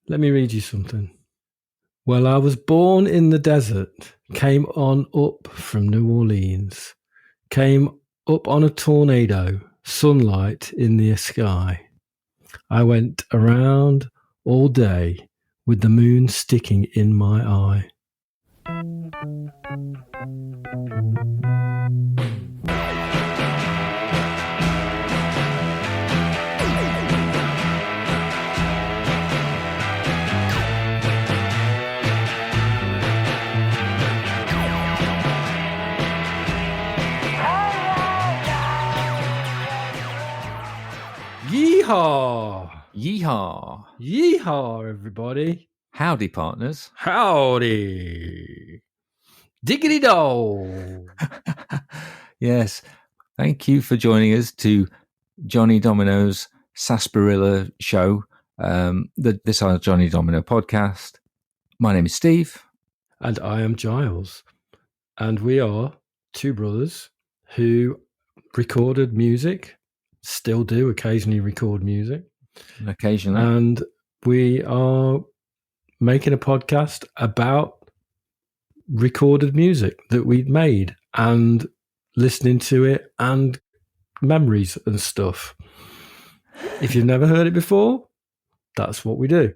Let me read you something. Well, I was born in the desert, came on up from New Orleans, came up on a tornado, sunlight in the sky. I went around all day with the moon sticking in my eye. Yeehaw! Yeehaw! Yeehaw, everybody! Howdy, partners. Howdy! Diggity-do! Yes, thank you for joining us to Johnny Domino's Sarsaparilla show, this our Johnny Domino podcast. My name is Steve. And I am Giles. And we are two brothers who recorded music, still do occasionally record music. Occasionally. And we are making a podcast about recorded music that we'd made and listening to it and memories and stuff. If you've never heard it before, that's what we do.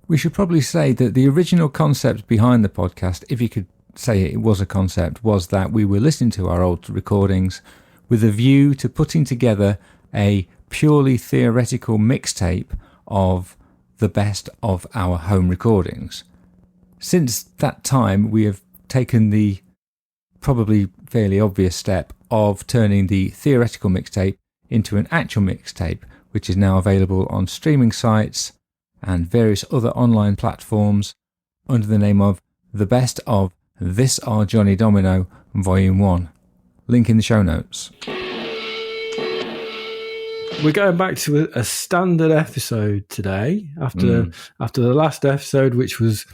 We should probably say that the original concept behind the podcast, if you could say it was a concept, was that we were listening to our old recordings with a view to putting together a purely theoretical mixtape of the best of our home recordings. Since that time, we have taken the probably fairly obvious step of turning the theoretical mixtape into an actual mixtape, which is now available on streaming sites and various other online platforms under the name of The Best of This Our Johnny Domino Volume 1. Link in the show notes. We're going back to a standard episode today after the last episode, which was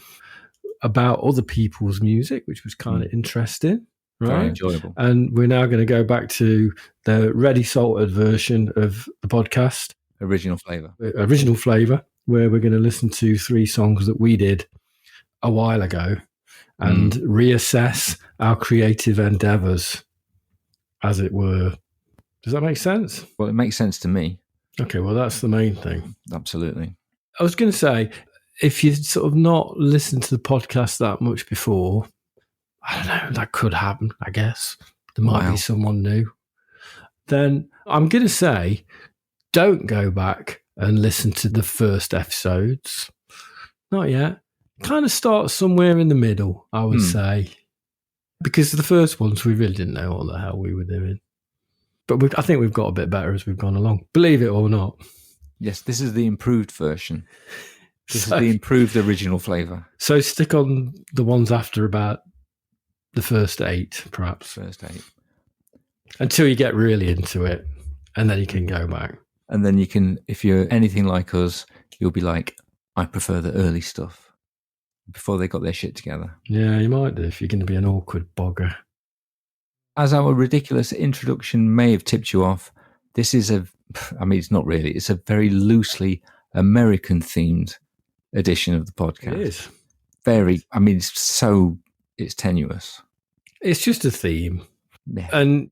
about other people's music, which was kind of interesting, right? Very enjoyable. And we're now going to go back to the ready salted version of the podcast. Original flavour, where we're going to listen to 3 songs that we did a while ago and reassess our creative endeavours, as it were. Does that make sense? Well, it makes sense to me. Okay, well, that's the main thing. Absolutely. I was going to say, if you've sort of not listened to the podcast that much before, I don't know, that could happen, I guess. There might be someone new. Then I'm going to say, don't go back and listen to the first episodes. Not yet. Kind of start somewhere in the middle, I would say. Because the first ones, we really didn't know what the hell we were doing. But I think we've got a bit better as we've gone along. Believe it or not. Yes, this is the improved version. This is the improved original flavour. So stick on the ones after about the first 8, perhaps. First 8. Until you get really into it. And then you can go back. And then you can, if you're anything like us, you'll be like, I prefer the early stuff. Before they got their shit together. Yeah, you might do if you're going to be an awkward bogger. As our ridiculous introduction may have tipped you off, this is it's not really, it's a very loosely American-themed edition of the podcast. It is. It's tenuous. It's just a theme. Yeah. And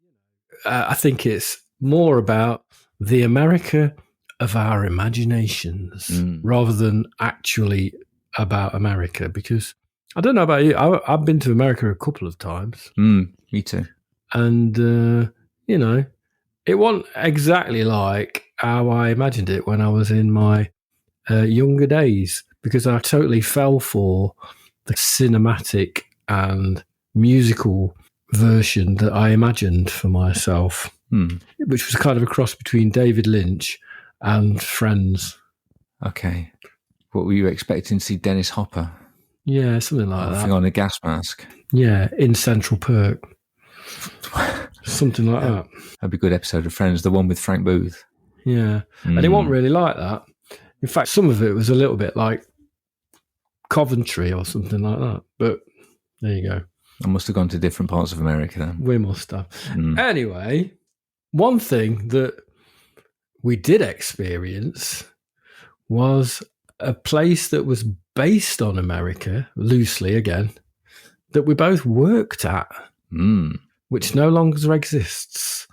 I think it's more about the America of our imaginations rather than actually about America, because I don't know about you, I've been to America a couple of times. Me too. And, it wasn't exactly like how I imagined it when I was in my younger days, because I totally fell for the cinematic and musical version that I imagined for myself, which was kind of a cross between David Lynch and Friends. Okay. What were you expecting to see Dennis Hopper? Yeah, something like that. On a gas mask. Yeah, in Central Perk. Something like that. That'd be a good episode of Friends, the one with Frank Booth. Yeah. And it wasn't really like that. In fact, some of it was a little bit like Coventry or something like that. But there you go. I must have gone to different parts of America then. We must have. Anyway, one thing that we did experience was a place that was based on America, loosely again, that we both worked at, which no longer exists.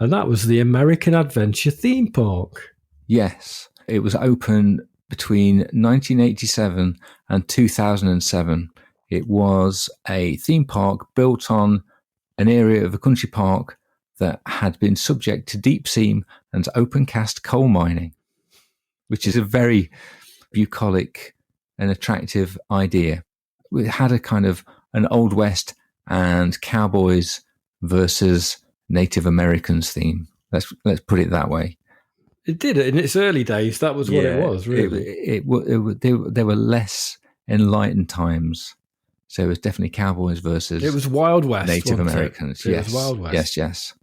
And that was the American Adventure theme park. Yes. It was open between 1987 and 2007. It was a theme park built on an area of a country park that had been subject to deep sea and open cast coal mining, which is a very bucolic and attractive idea. It had a kind of an Old West and cowboys versus Native Americans theme. Let's put it that way. It did. In its early days, that was what it was, really. There were less enlightened times. So it was definitely cowboys versus it was Wild West, Native Americans. It was Wild West. Yes.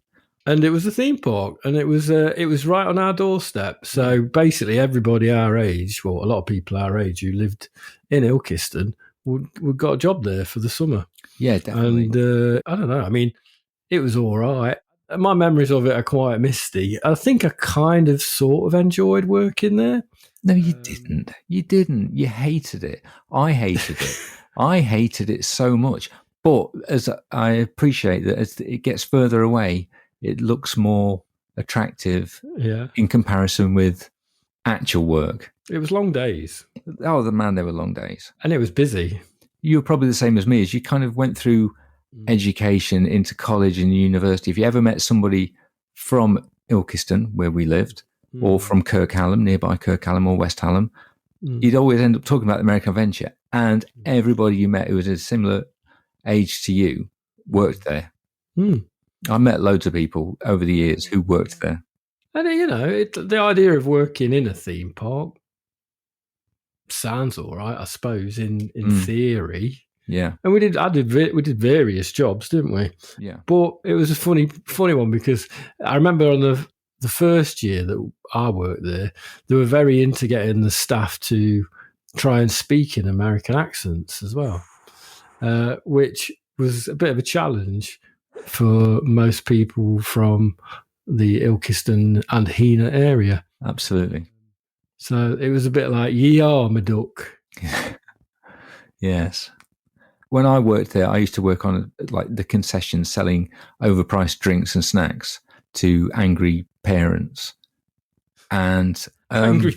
And it was a theme park, and it was right on our doorstep. So basically, everybody our age, well, a lot of people our age who lived in Ilkeston, would got a job there for the summer. Yeah, definitely. And I don't know. I mean, it was all right. My memories of it are quite misty. I think I kind of sort of enjoyed working there. No, you didn't. You didn't. You hated it. I hated it. I hated it so much. But as I appreciate that as it gets further away, it looks more attractive in comparison with actual work. It was long days. Oh, they were long days. And it was busy. You were probably the same as me, as you kind of went through education into college and university. If you ever met somebody from Ilkeston, where we lived, or from Kirkhallam, nearby Kirkhallam or West Hallam, you'd always end up talking about the American Adventure. And everybody you met who was a similar age to you worked there. I met loads of people over the years who worked there. And, the idea of working in a theme park sounds all right, I suppose, in theory. Yeah. And we did various jobs, didn't we? Yeah. But it was a funny one because I remember on the first year that I worked there, they were very into getting the staff to try and speak in American accents as well, which was a bit of a challenge for most people from the Ilkeston and Heanor area. Absolutely. So it was a bit like, Yeehaa Mi Duck. Yes. When I worked there, I used to work on like the concessions selling overpriced drinks and snacks to angry parents. And angry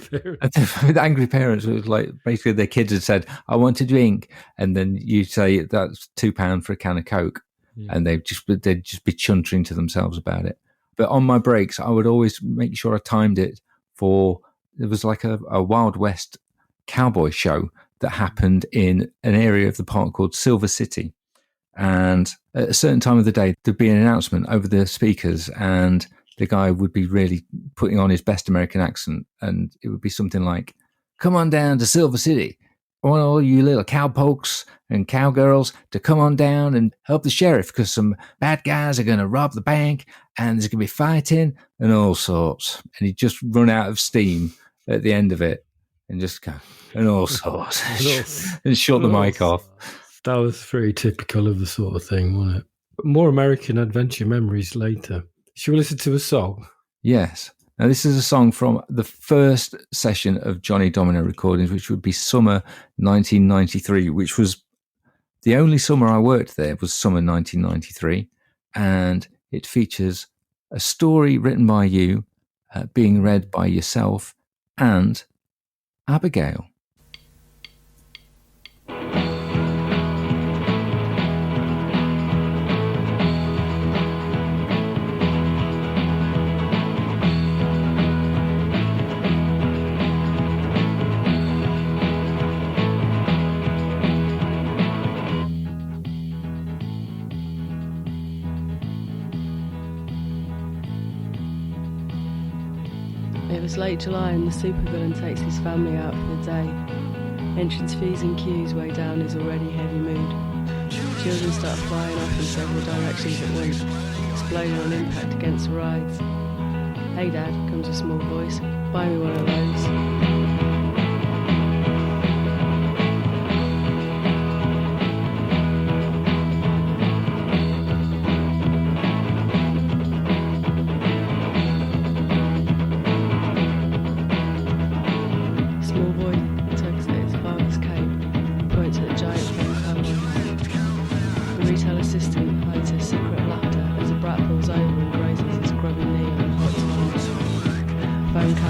parents was like basically their kids had said, "I want a drink," and then you say that's £2 for a can of Coke, and they'd just be chuntering to themselves about it. But on my breaks, I would always make sure I timed it for. There was like a Wild West cowboy show that happened in an area of the park called Silver City. And at a certain time of the day, there'd be an announcement over the speakers, and the guy would be really putting on his best American accent. And it would be something like, "Come on down to Silver City. I want all you little cowpokes and cowgirls to come on down and help the sheriff because some bad guys are going to rob the bank and there's going to be fighting and all sorts." And he'd just run out of steam at the end of it and just go, "and all sorts," and shut the mic off. That was very typical of the sort of thing, wasn't it? More American Adventure memories later. Shall we listen to a song? Yes. Now, this is a song from the first session of Johnny Domino recordings, which would be summer 1993, which was the only summer I worked there, was summer 1993. And it features a story written by you, being read by yourself and Abigail. It was late July and the supervillain takes his family out for the day. Entrance fees and queues weigh down his already heavy mood. Children start flying off in several directions at once, exploding on impact against the rides. "Hey Dad," comes a small voice, "buy me one of those."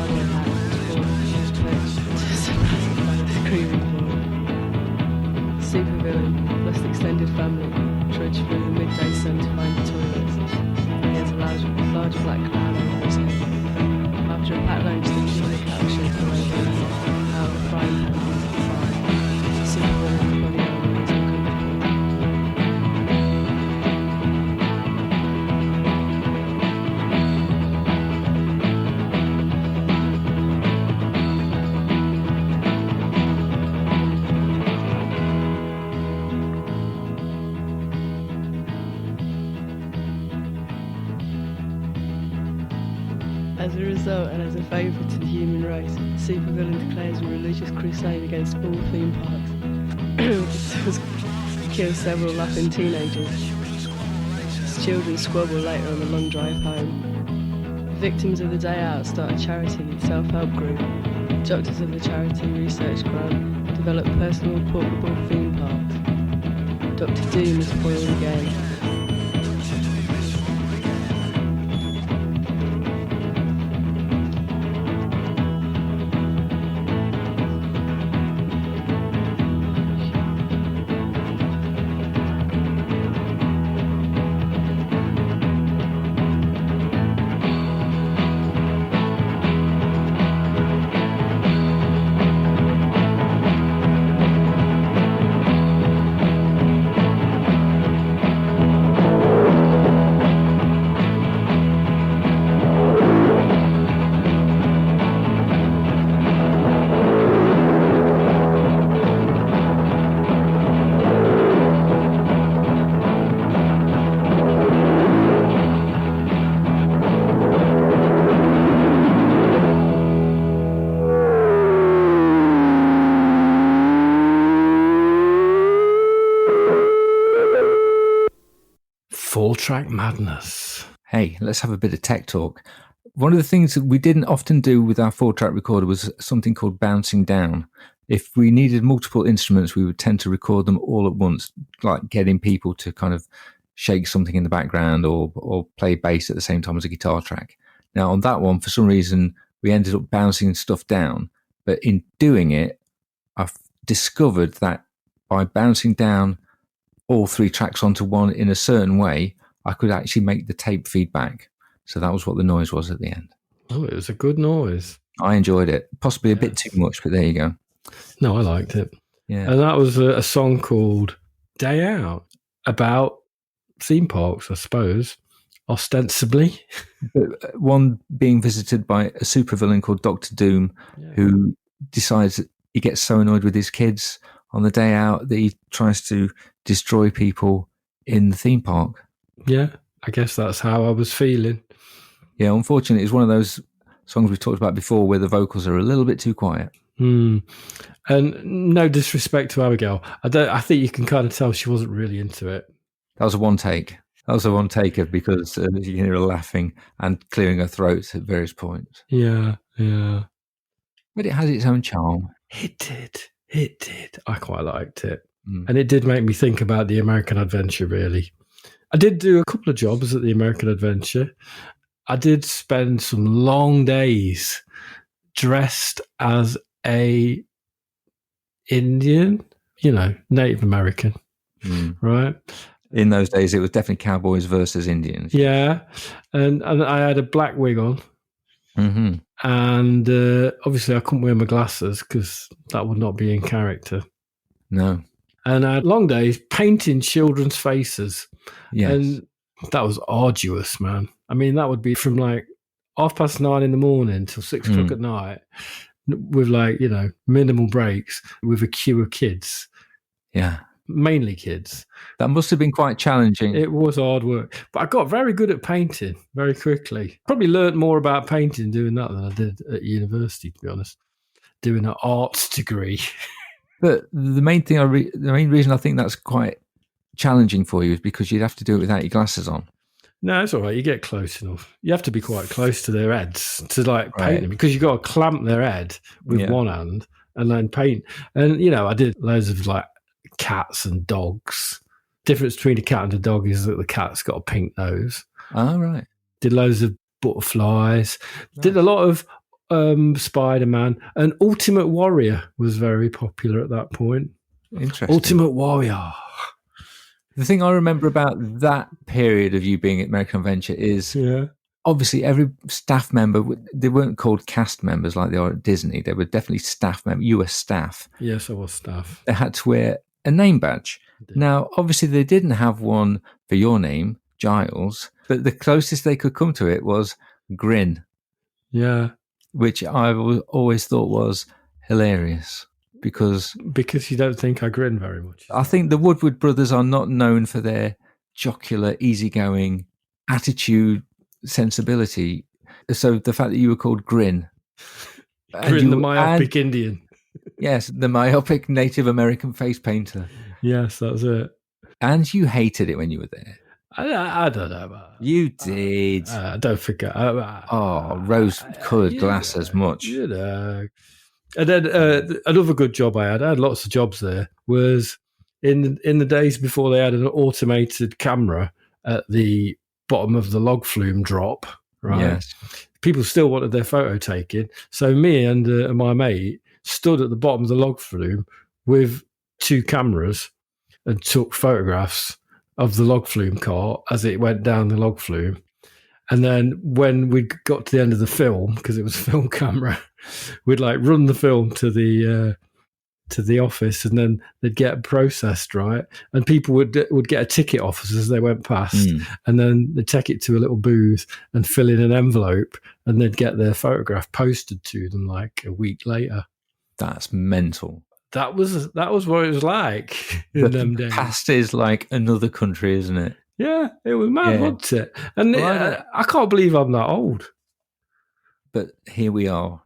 cowboy hat to surprise by the screaming boy. Supervillain plus extended family trudge through the midday sun to find the toilets. He has a large black cloud over his head. After a packed lunch, the king of the cow shows the way out of the frying pan into the fire. Supervillain body armor is uncomfortable. As a result, and as a favour to the human race, Supervillain declares a religious crusade against all theme parks. Kills several laughing teenagers. His children squabble later on the long drive home. Victims of the day out start a charity self-help group. Doctors of the charity research grant develop personal portable theme parks. Dr. Doom is foiled again. Four-track madness. Hey, let's have a bit of tech talk. One of the things that we didn't often do with our 4-track recorder was something called bouncing down. If we needed multiple instruments, we would tend to record them all at once, like getting people to kind of shake something in the background or play bass at the same time as a guitar track. Now, on that one, for some reason, we ended up bouncing stuff down. But in doing it, I've discovered that by bouncing down all 3 tracks onto one in a certain way, I could actually make the tape feedback. So that was what the noise was at the end. Oh, it was a good noise. I enjoyed it. Possibly a bit too much, but there you go. No, I liked it. Yeah. And that was a song called Day Out, about theme parks, I suppose, ostensibly. But one being visited by a supervillain called Dr. Doom, who decides that he gets so annoyed with his kids on the day out that he tries to destroy people in the theme park. Yeah, I guess that's how I was feeling. Yeah, unfortunately, it's one of those songs we've talked about before where the vocals are a little bit too quiet. And no disrespect to Abigail, I think you can kind of tell she wasn't really into it. That was a one take. That was a one taker because you can hear her laughing and clearing her throat at various points. Yeah. But it has its own charm. It did. I quite liked it. And it did make me think about the American Adventure, really. I did do a couple of jobs at the American Adventure. I did spend some long days dressed as a Indian, Native American, right? In those days, it was definitely cowboys versus Indians. Yeah, and I had a black wig on. Mm-hmm. And obviously I couldn't wear my glasses because that would not be in character. No. And I had long days painting children's faces. Yes. And that was arduous, man. I mean, that would be from like 9:30 in the morning till 6 o'clock at night with minimal breaks with a queue of kids. Yeah. Mainly kids. That must have been quite challenging. It was hard work. But I got very good at painting very quickly. Probably learnt more about painting doing that than I did at university, to be honest. Doing an arts degree. But the main reason I think that's quite challenging for you is because you'd have to do it without your glasses on. No, it's all right. You get close enough. You have to be quite close to their heads to paint them because you've got to clamp their head with one hand and then paint. And, I did loads of cats and dogs. Difference between a cat and a dog is that the cat's got a pink nose. Oh, right. Did loads of butterflies. Nice. Did a lot of Spider-Man, and Ultimate Warrior was very popular at that point. Interesting. Ultimate Warrior. The thing I remember about that period of you being at American Adventure is obviously every staff member, they weren't called cast members like they are at Disney. They were definitely staff members. You were staff. Yes, I was staff. They had to wear a name badge. Now, obviously, they didn't have one for your name, Giles, but the closest they could come to it was Grin. Yeah. Which I always thought was hilarious because you don't think I grin very much. I think the Woodward brothers are not known for their jocular, easygoing attitude, sensibility. So the fact that you were called Grin. Grin, the myopic Indian. Yes, the myopic Native American face painter. Yes, that's it. And you hated it when you were there. I don't know. You did. Don't forget. Rose-coloured glasses, much. You know. And then another good job I had lots of jobs there, was in the days before they had an automated camera at the bottom of the log flume drop, right? Yes. People still wanted their photo taken. So me and my mate stood at the bottom of the log flume with 2 cameras and took photographs of the log flume car as it went down the log flume. And then when we got to the end of the film, because it was a film camera, we'd like run the film to the office, and then they'd get processed, right? And people would get a ticket off us as they went past, and then they'd take it to a little booth and fill in an envelope, and they'd get their photograph posted to them like a week later. That's mental. That was what it was like in them days. Past is like another country, isn't it? Yeah, it was mad, wasn't it? And I can't believe I'm that old. But here we are.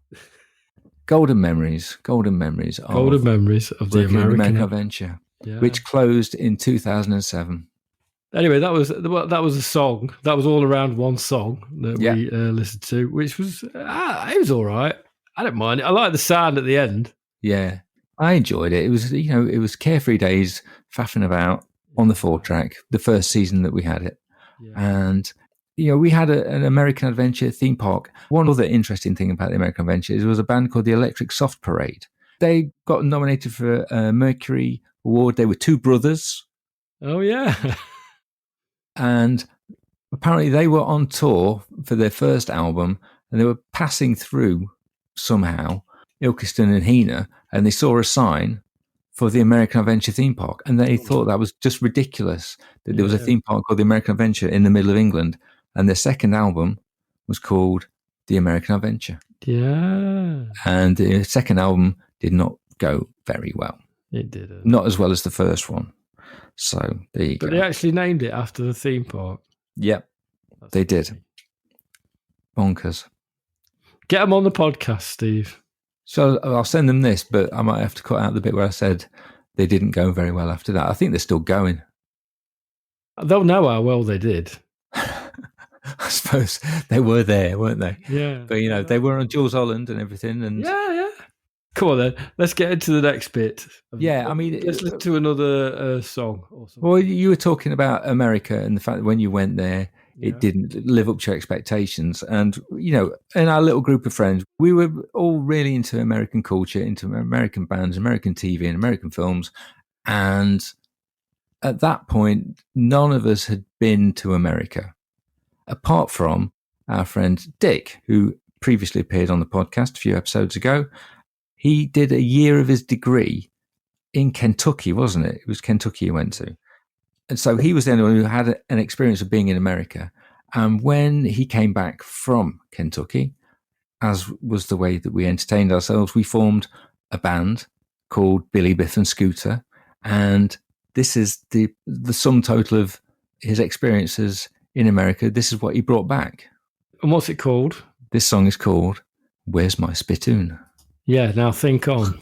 Golden memories of the American Adventure, which closed in 2007. Anyway, that was a song. That was all around one song that we listened to, which was it was all right. I don't mind it. I like the sound at the end. Yeah, I enjoyed it. It was it was carefree days faffing about on the 4-track, the first season that we had it, and. We had an American Adventure theme park. One other interesting thing about the American Adventure is there was a band called the Electric Soft Parade. They got nominated for a Mercury Award. They were 2 brothers. Oh, yeah. And apparently they were on tour for their first album, and they were passing through somehow Ilkeston and Heanor, and they saw a sign for the American Adventure theme park. And they thought that was just ridiculous, that there was a theme park called the American Adventure in the middle of England. And their second album was called The American Adventure. Yeah. And the second album did not go very well. It didn't. Not as well as the first one. So there you go. But they actually named it after the theme park. Yep, they did. Bonkers. Get them on the podcast, Steve. So I'll send them this, but I might have to cut out the bit where I said they didn't go very well after that. I think they're still going. They'll know how well they did. I suppose they were there, weren't they? Yeah. But, they were on Jules Holland and everything. And yeah. Come on, then. Let's get into the next bit. Yeah, I mean... Let's listen to another song. Well, you were talking about America and the fact that when you went there, it didn't live up to your expectations. And, in our little group of friends, we were all really into American culture, into American bands, American TV and American films. And at that point, none of us had been to America. Apart from our friend Dick, who previously appeared on the podcast a few episodes ago. He did a year of his degree in Kentucky, wasn't it? It was Kentucky he went to. And so he was the only one who had an experience of being in America. And when he came back from Kentucky, as was the way that we entertained ourselves, we formed a band called Billy, Biff and Scooter. And this is the sum total of his experiences in America. This is what he brought back. And what's it called? This song is called Where's My Spittoon? Yeah, now think on.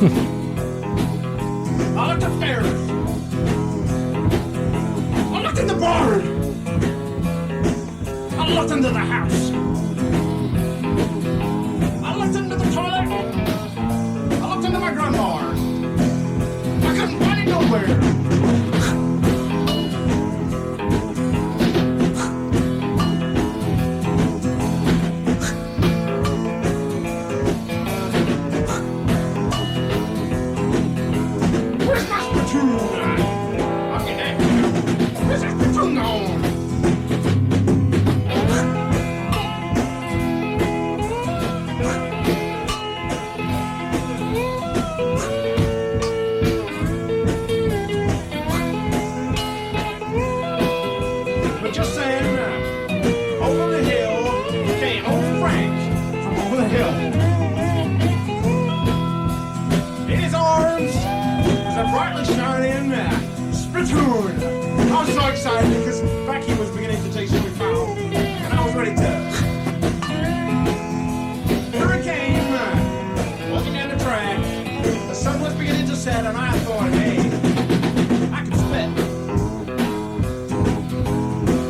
I looked upstairs. I looked in the barn. I looked into the house. I looked into the toilet. I looked into my gun barn. I couldn't find it nowhere. Where's my spittoon? I'm getting at you. Where's that spittoon gone? But just saying, over the hill came old Frank from over the hill. In his arms was a brightly shining spittoon. I was so excited because Becky was beginning to taste what we found, and I was ready to. Here it came, walking down the track. The sun was beginning to set, and I thought, hey, I can spit.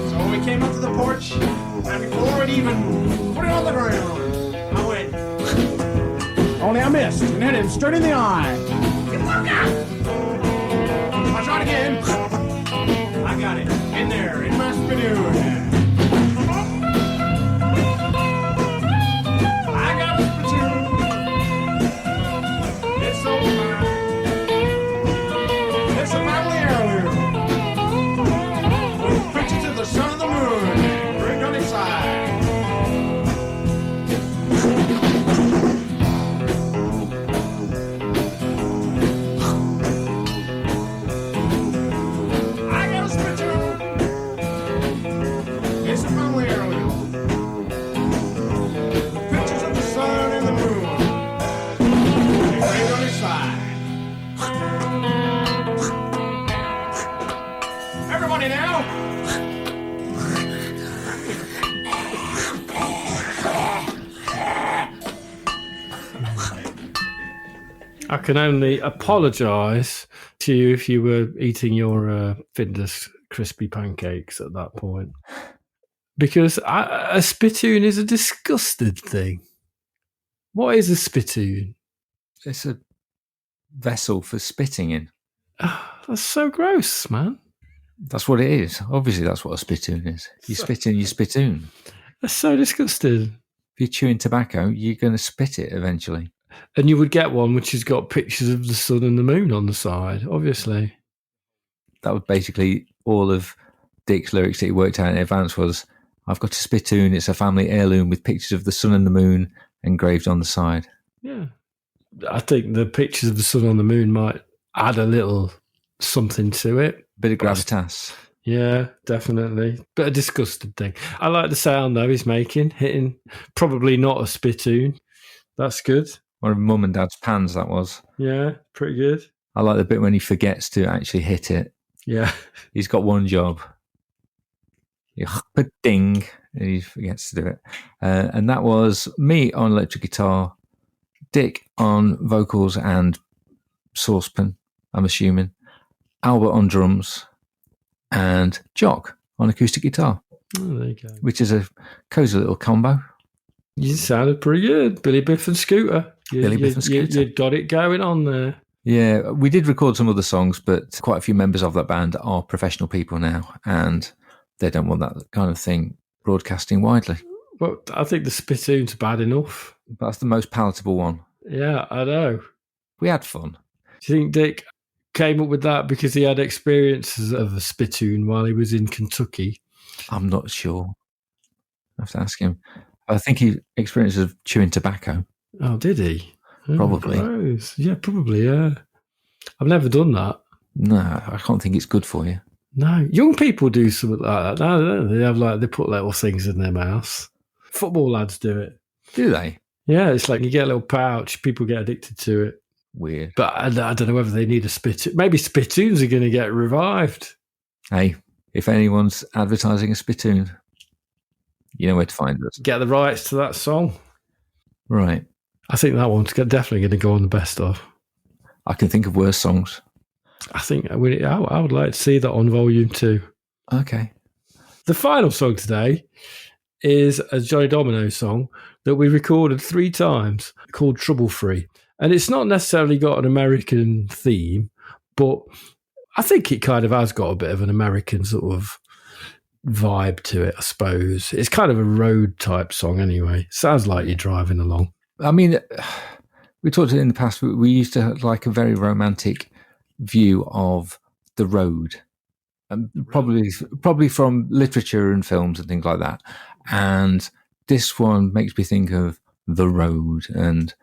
So we came up to the porch, and before it even put it on the ground, I went. Only I missed and hit him straight in the eye. I tried again. I got it in there, in my spittoon. I got a spittoon. It's so fine. It's a family heirloom. With pictures of the sun and the moon engraved on its side. I got a spittoon. It's a family heirloom. With pictures of the sun and the moon engraved on its side. Everybody now. I can only apologise to you if you were eating your Findus crispy pancakes at that point. Because a spittoon is a disgusted thing. What is a spittoon? It's a vessel for spitting in. That's so gross, man. That's what it is. Obviously, that's what a spittoon is. You spit in your spittoon. That's so disgusting. If you're chewing tobacco, you're going to spit it eventually. And you would get one which has got pictures of the sun and the moon on the side, obviously. That was basically all of Dick's lyrics that he worked out in advance was, I've got a spittoon, it's a family heirloom with pictures of the sun and the moon engraved on the side. Yeah. I think the pictures of the sun on the moon might add a little something to it. Bit of gravitas. Yeah, definitely. But a disgusted thing. I like the sound, though, he's making, hitting probably not a spittoon. That's good. One of Mum and Dad's pans, that was. Yeah, pretty good. I like the bit when he forgets to actually hit it. Yeah. He's got one job. Ding, and he forgets to do it. And that was me on electric guitar, Dick on vocals and saucepan, I'm assuming, Albert on drums, and Jock on acoustic guitar. Oh, there you go. Which is a cosy little combo. You sounded pretty good. Billy, Biff and Scooter. Biff and Scooter. You got it going on there. Yeah, we did record some other songs, but quite a few members of that band are professional people now, and they don't want that kind of thing broadcasting widely. Well, I think the spittoon's bad enough. That's the most palatable one. Yeah, I know. We had fun. Do you think Dick came up with that because he had experiences of a spittoon while he was in Kentucky? I'm not sure. I have to ask him. I think he experiences of chewing tobacco. Oh, did he? Probably. Oh, yeah, probably, yeah. I've never done that. No, I can't think it's good for you. No. Young people do something like that. No, they have they put little things in their mouths. Football lads do it. Do they? Yeah, it's like you get a little pouch, people get addicted to it. Weird. But I don't know whether they need a spittoon. Maybe spittoons are going to get revived. Hey, if anyone's advertising a spittoon, you know where to find us. Get the rights to that song. Right. I think that one's definitely going to go on the best of. I can think of worse songs. I think I would like to see that on Volume 2. Okay. The final song today is a Johnny Domino song that we recorded 3 times called Trouble Free. And it's not necessarily got an American theme, but I think it kind of has got a bit of an American sort of vibe to it, I suppose. It's kind of a road type song anyway. Sounds like you're driving along. I mean, we talked in the past, we used to have like a very romantic view of the road. Probably from literature and films and things like that. And this one makes me think of the road. And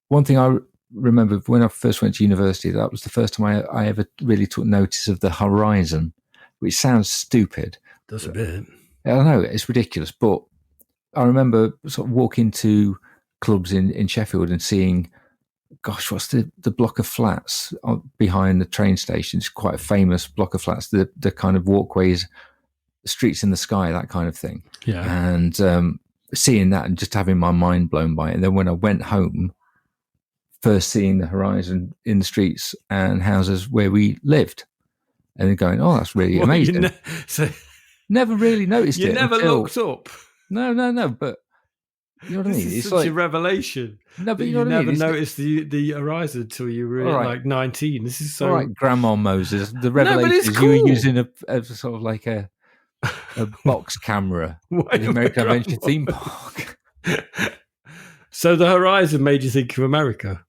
one thing I remember when I first went to university, that was the first time I ever really took notice of the horizon, which sounds stupid. Does a bit. I don't know, it's ridiculous. But I remember sort of walking to clubs in Sheffield and seeing, gosh, what's the block of flats behind the train station? It's quite a famous block of flats, the kind of walkways, streets in the sky, that kind of thing. Yeah. And seeing that and just having my mind blown by it. And then when I went home, first seeing the horizon in the streets and houses where we lived, and then going, oh, that's really amazing. Never really noticed it. You never looked up? No, but you know what I mean? It's such a revelation. No, but you know what I mean? never noticed the horizon until you were like 19. This is so... All right, Grandma Moses. The revelation is cool. You were using a sort of like a box camera at the American Adventure theme park. So the horizon made you think of America?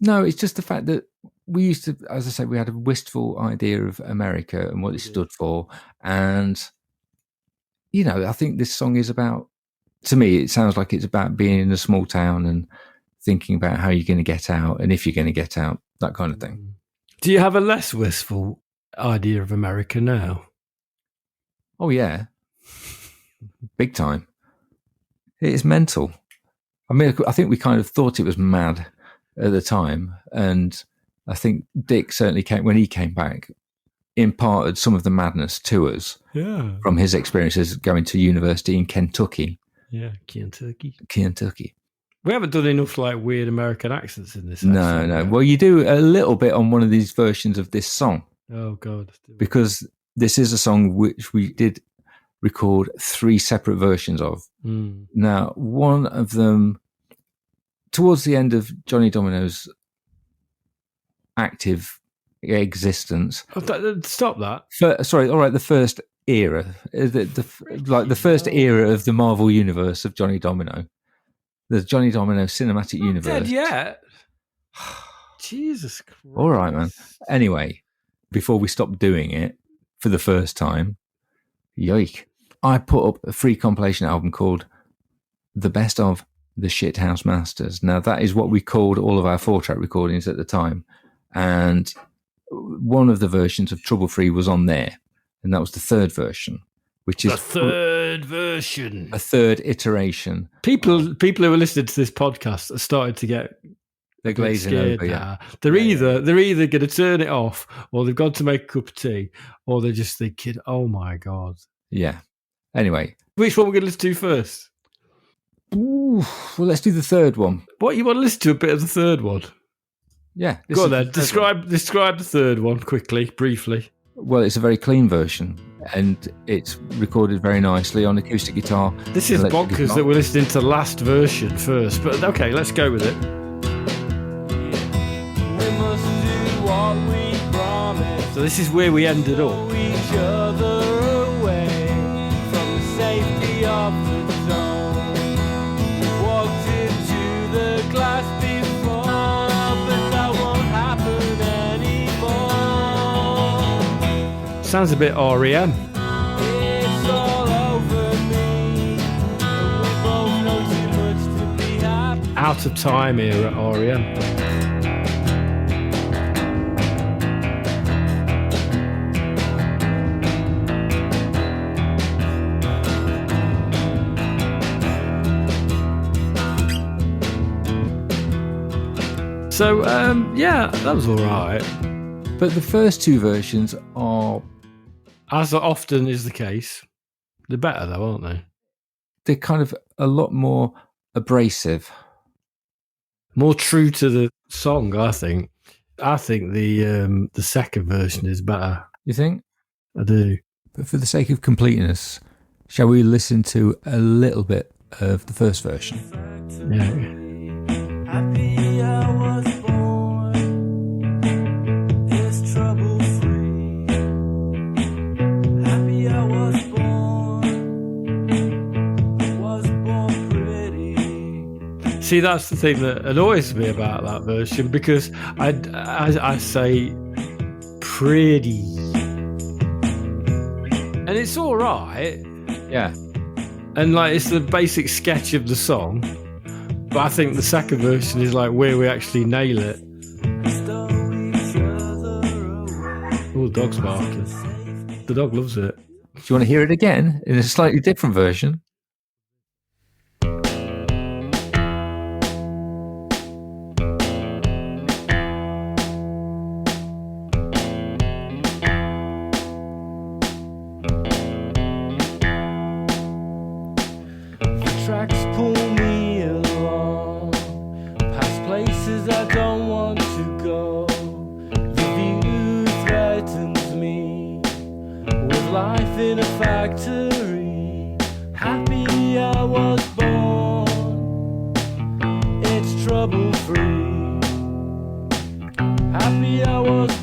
No, it's just the fact that we used to, as I said, we had a wistful idea of America and what it stood for. And, you know, I think this song is about, to me, it sounds like it's about being in a small town and thinking about how you're going to get out and if you're going to get out, that kind of thing. Do you have a less wistful idea of America now? Oh, yeah. Big time. It is mental. I mean, I think we kind of thought it was mad at the time. And I think Dick certainly when he came back, imparted some of the madness to us from his experiences going to university in Kentucky. Yeah, Kentucky. We haven't done enough like weird American accents in this. No. Well, you do a little bit on one of these versions of this song. Oh, God. Because this is a song which we did record 3 separate versions of. Now, one of them, towards the end of Johnny Domino's active existence. Stop that. The first era, the first era of the Marvel universe of Johnny Domino, the Johnny Domino cinematic universe. Dead yet? Jesus Christ! All right, man. Anyway, before we stopped doing it for the first time, yoik! I put up a free compilation album called "The Best of the Shithouse Masters." Now, that is what we called all of our 4-track recordings at the time, and one of the versions of Trouble Free was on there. And that was the 3rd version, which is the 3rd version, a 3rd iteration. People who are listening to this podcast are starting to get glazing over. Yeah, they're either going to turn it off, or they've got to make a cup of tea, or they're just thinking, "Oh my God." Yeah. Anyway, which one we're going to listen to first? Ooh, well, let's do the 3rd one. What, you want to listen to a bit of the 3rd one? Yeah. Go on then. Describe the 3rd one quickly, briefly. Well, it's a very clean version, and it's recorded very nicely on acoustic guitar. This is bonkers that we're listening to the last version first, but okay, let's go with it. We must do what we promised. So this is where we ended up. Each other away from the safety of the zone. We walked into the glass before, but that won't happen anymore. Sounds a bit REM. It's all over me. We both know too much to be happy. Out of time era REM. So, yeah, that was all right. But the first 2 versions are... as often is the case, they're better though, aren't they? They're kind of a lot more abrasive. More true to the song, I think. I think the second version is better. You think? I do. But for the sake of completeness, shall we listen to a little bit of the first version? Yeah. Happy I was born, it's trouble-free. Happy I was born pretty. See, that's the thing that annoys me about that version, because I say pretty, and it's all right, Yeah. and like it's the basic sketch of the song. But I think the second version is like where we actually nail it. Oh, the dog's barking. The dog loves it. Do you want to hear it again in a slightly different version? Tracks pull me along, past places I don't want to go. The view threatens me with life in a factory. Happy I was born, it's trouble-free. Happy I was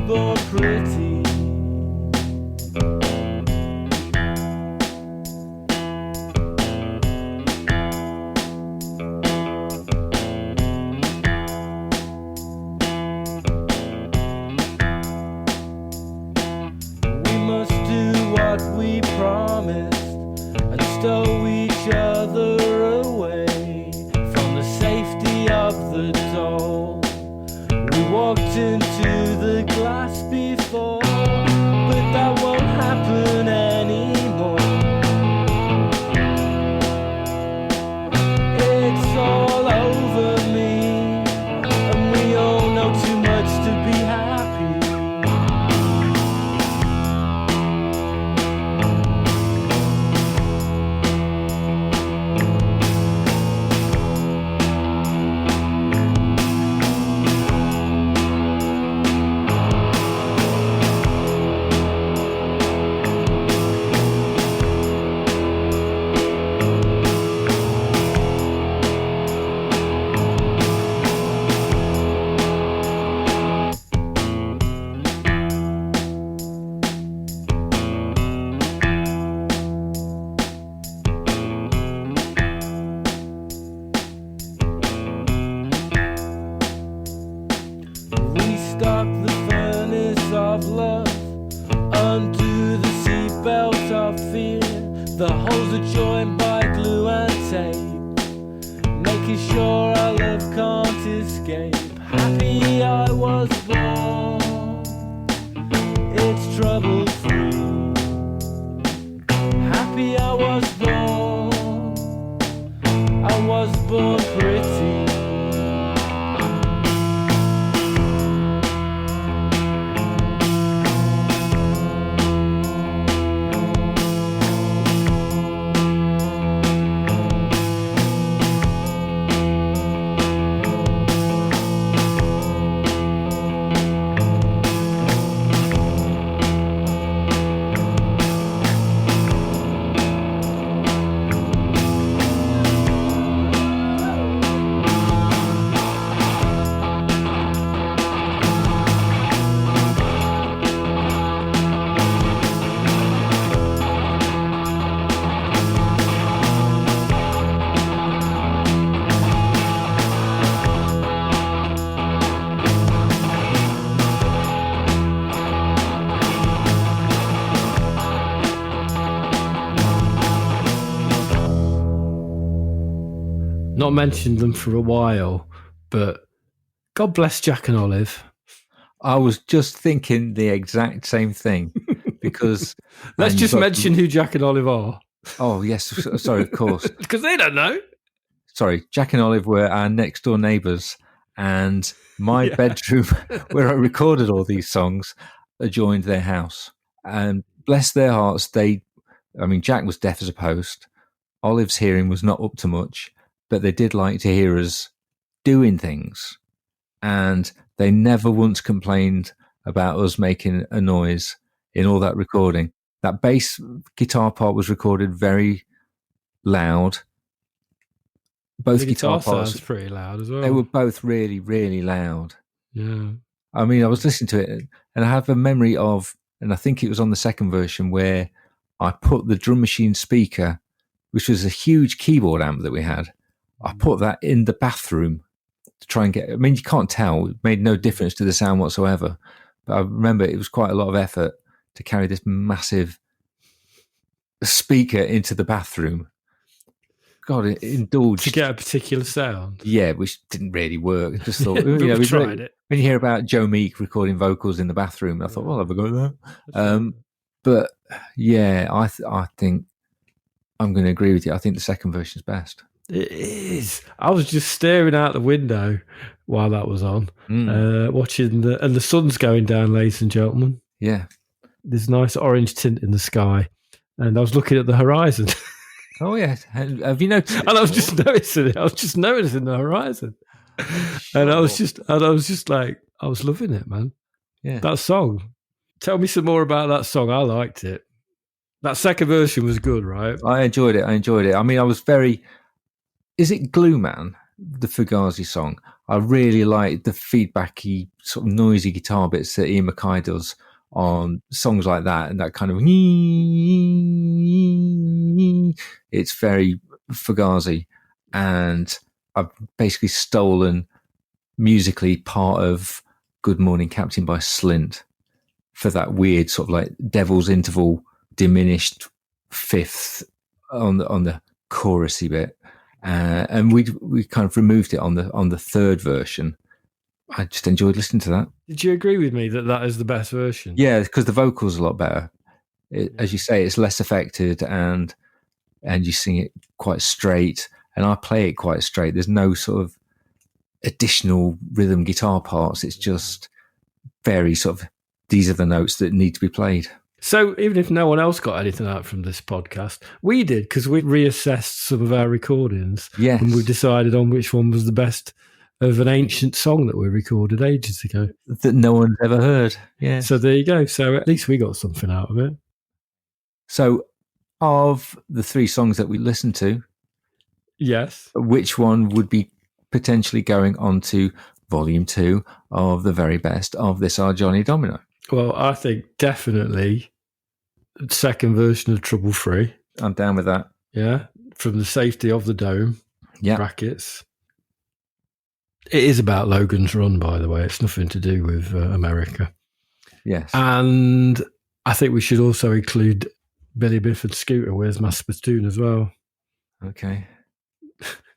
born pretty. We promised and stow each other away from the safety of the door. We walked into the glass before, but that won't happen anymore. It's all over me, and we all know too much to be happy. Stop the furnace of love, undo the seatbelt of fear. The holes are joined by glue and tape, making sure our love can't escape. Happy I was born, it's trouble-free. Happy I was born pretty. Not mentioned them for a while, but God bless Jack and Olive. I was just thinking the exact same thing because Let's just mention who Jack and Olive are. Oh yes, sorry, of course, because they don't know. Sorry, Jack and Olive were our next door neighbours, and my bedroom where I recorded all these songs adjoined their house. And bless their hearts, Jack was deaf as a post. Olive's hearing was not up to much, but they did like to hear us doing things, and they never once complained about us making a noise in all that recording. That bass guitar part was recorded very loud. Both The guitar guitar parts sounds pretty loud as well. They were both really, really loud. Yeah. I mean, I was listening to it, and I have a memory of, and I think it was on the second version, where I put the drum machine speaker, which was a huge keyboard amp that we had, I put that in the bathroom to try and get, I mean, you can't tell, it made no difference to the sound whatsoever. But I remember it was quite a lot of effort to carry this massive speaker into the bathroom. God, it indulged. To get a particular sound. Yeah, which didn't really work. I just thought, we tried it. When you hear about Joe Meek recording vocals in the bathroom, I thought, well, I'll have a go at that. But yeah, I think I'm going to agree with you. I think the second version is best. It is. I was just staring out the window while that was on, watching and the sun's going down, ladies and gentlemen. Yeah. There's nice orange tint in the sky, and I was looking at the horizon. Oh, yeah. Have you noticed? And I was just noticing it. I was just noticing the horizon. Sure. And I was just like, I was loving it, man. Yeah. That song. Tell me some more about that song. I liked it. That second version was good, right? I enjoyed it. I mean, I was is it Glue Man, the Fugazi song? I really like the feedbacky, sort of noisy guitar bits that Ian MacKaye does on songs like that, and that kind of it's very Fugazi, and I've basically stolen musically part of Good Morning Captain by Slint for that weird sort of like Devil's Interval diminished fifth on the chorusy bit, and we kind of removed it on the third version. I just enjoyed listening to that. Did you agree with me that is the best version? Yeah, because the vocals are a lot better. As you say, it's less affected, and you sing it quite straight, and I play it quite straight. There's no sort of additional rhythm guitar parts. It's just very sort of, these are the notes that need to be played. So even if no one else got anything out from this podcast, we did, because we reassessed some of our recordings. Yes. And we decided on which one was the best of an ancient song that we recorded ages ago. That no one's ever heard. Yeah. So there you go. So at least we got something out of it. So of the three songs that we listened to, yes, which one would be potentially going on to Volume 2 of the very best of This Our Johnny Domino? Well, I think definitely the second version of Trouble Free. I'm down with that. Yeah, from the safety of the dome. Yeah. Brackets. It is about Logan's Run, by the way. It's nothing to do with America. Yes. And I think we should also include Billy Biff and Scooter, Where's My Spittoon, as well. Okay.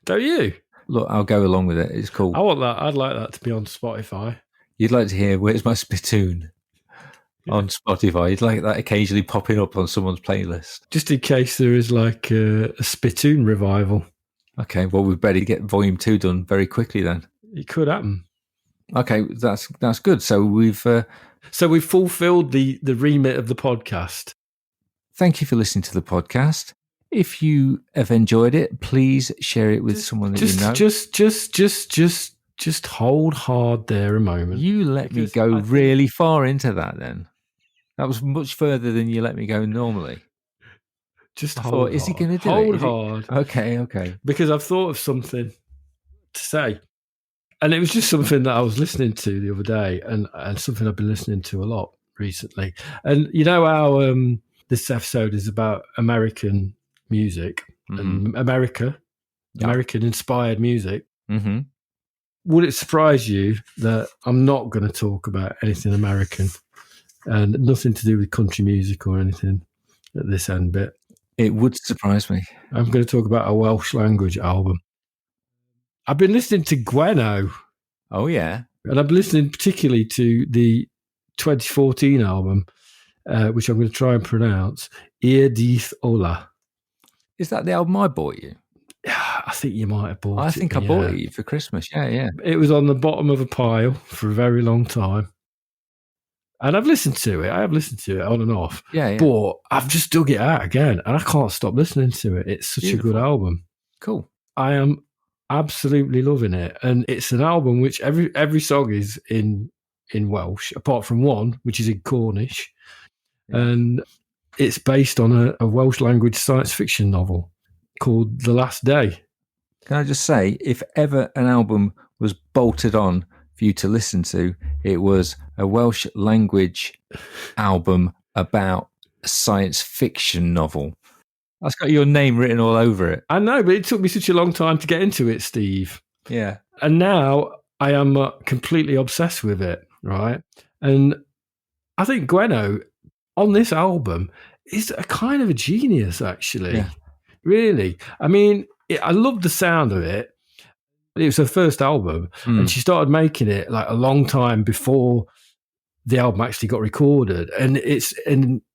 Don't you? Look, I'll go along with it. It's cool. I want that. I'd like that to be on Spotify. You'd like to hear Where's My Spittoon on Spotify. You'd like that occasionally popping up on someone's playlist. Just in case there is like a Spittoon revival. Okay, well, we've better get Volume 2 done very quickly then. It could happen. Okay, that's good. So we've fulfilled the remit of the podcast. Thank you for listening to the podcast. If you have enjoyed it, please share it with someone that you know. Just hold hard there a moment. You let me go really far into that then. That was much further than you let me go normally. Just hold hard. Is he going to do it? Hold hard. Okay. Because I've thought of something to say. And it was just something that I was listening to the other day, and something I've been listening to a lot recently. And you know how this episode is about American music and American-inspired music. Mm-hmm. Would it surprise you that I'm not going to talk about anything American and nothing to do with country music or anything at this end bit? It would surprise me. I'm going to talk about a Welsh language album. I've been listening to Gweno. Oh, yeah. And I've been listening particularly to the 2014 album, which I'm going to try and pronounce, Yeehaa Ola. Is that the album I bought you? I think you might have bought it. I think I bought it for Christmas. Yeah. It was on the bottom of a pile for a very long time. And I've listened to it. I have listened to it on and off. Yeah. But I've just dug it out again, and I can't stop listening to it. It's such a good album. Cool. I am absolutely loving it. And it's an album which every song is in Welsh, apart from one, which is in Cornish. Yeah. And it's based on a Welsh language science fiction novel called The Last Day. Can I just say, if ever an album was bolted on for you to listen to, it was a Welsh language album about a science fiction novel. That's got your name written all over it. I know, but it took me such a long time to get into it, Steve. Yeah. And now I am completely obsessed with it, right? And I think Gweno on this album is a kind of a genius, actually. Yeah. Really. I mean, I love the sound of it. It was her first album, and she started making it like a long time before the album actually got recorded. And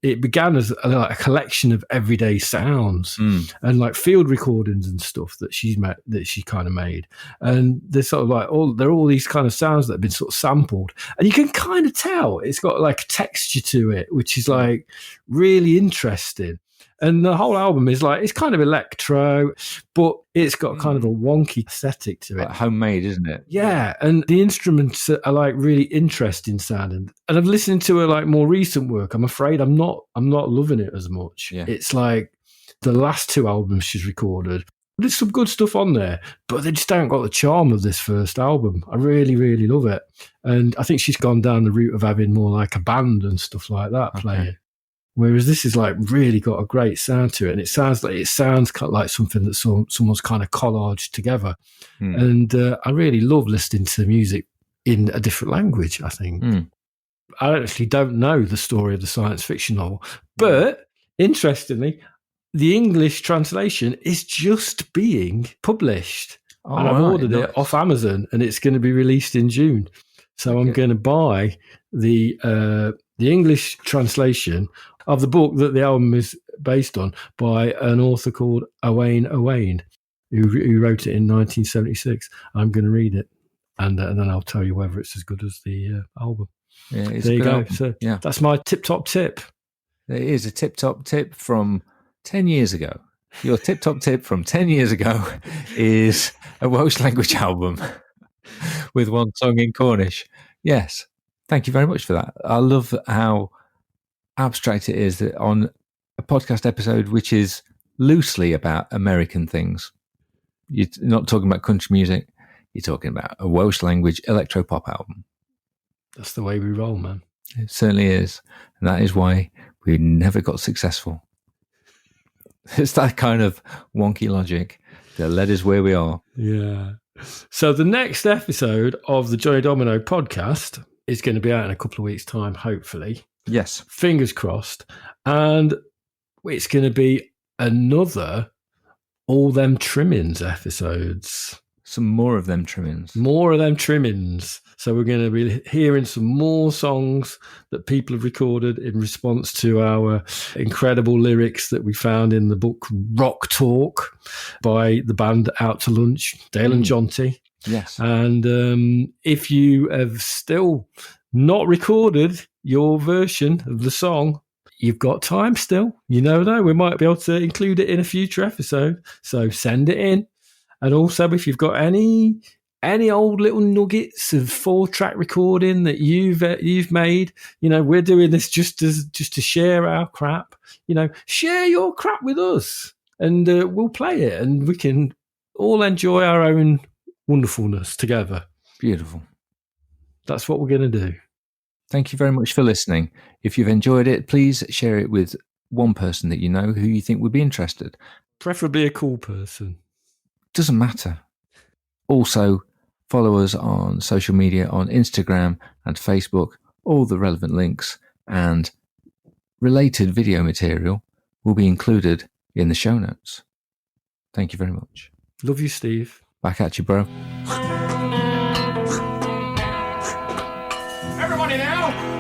it began as a collection of everyday sounds and like field recordings and stuff that she kind of made. And they're sort of like they're all these kind of sounds that have been sort of sampled, and you can kind of tell it's got like a texture to it, which is like really interesting. And the whole album is like, it's kind of electro, but it's got kind of a wonky aesthetic to it. Like homemade, isn't it? Yeah. And the instruments are like really interesting sounding. And I've listened to her like more recent work. I'm afraid I'm not loving it as much. Yeah. It's like the last two albums she's recorded. There's some good stuff on there, but they just don't got the charm of this first album. I really, really love it. And I think she's gone down the route of having more like a band and stuff like that playing. Whereas this is like really got a great sound to it, and it sounds like something that someone's kind of collaged together. And I really love listening to music in a different language. I think I actually don't know the story of the science fiction novel, but interestingly, the English translation is just being published, and I've ordered it off Amazon, and it's going to be released in June. So I'm going to buy the English translation of the book that the album is based on by an author called Owain, who wrote it in 1976. I'm going to read it, and then I'll tell you whether it's as good as the album. Yeah, there you go. Album. So that's my tip-top tip. It is a tip-top tip from 10 years ago. Your tip-top tip from 10 years ago is a Welsh language album with one song in Cornish. Yes. Thank you very much for that. I love how abstract it is that on a podcast episode which is loosely about American things. You're not talking about country music. You're talking about a Welsh language electro-pop album. That's the way we roll, man. It certainly is. And that is why we never got successful. It's that kind of wonky logic that led us where we are. Yeah. So the next episode of the Johnny Domino podcast is going to be out in a couple of weeks' time, hopefully. Yes. Fingers crossed. And it's going to be another All Them Trimmings episodes. Some more of them trimmings. More of them trimmings. So we're going to be hearing some more songs that people have recorded in response to our incredible lyrics that we found in the book Rock Talk by the band Out to Lunch, Dale and Jonty. Yes. And if you have still not recorded your version of the song, you've got time still. You never know. We might be able to include it in a future episode. So send it in. And also, if you've got any old little nuggets of 4-track recording that you've made, we're doing this just to share our crap. Share your crap with us, and we'll play it, and we can all enjoy our own wonderfulness together. Beautiful. That's what we're going to do. Thank you very much for listening. If you've enjoyed it, please share it with one person that you know who you think would be interested. Preferably a cool person. Doesn't matter. Also, follow us on social media on Instagram and Facebook. All the relevant links and related video material will be included in the show notes. Thank you very much. Love you, Steve. Back at you, bro. Everybody now!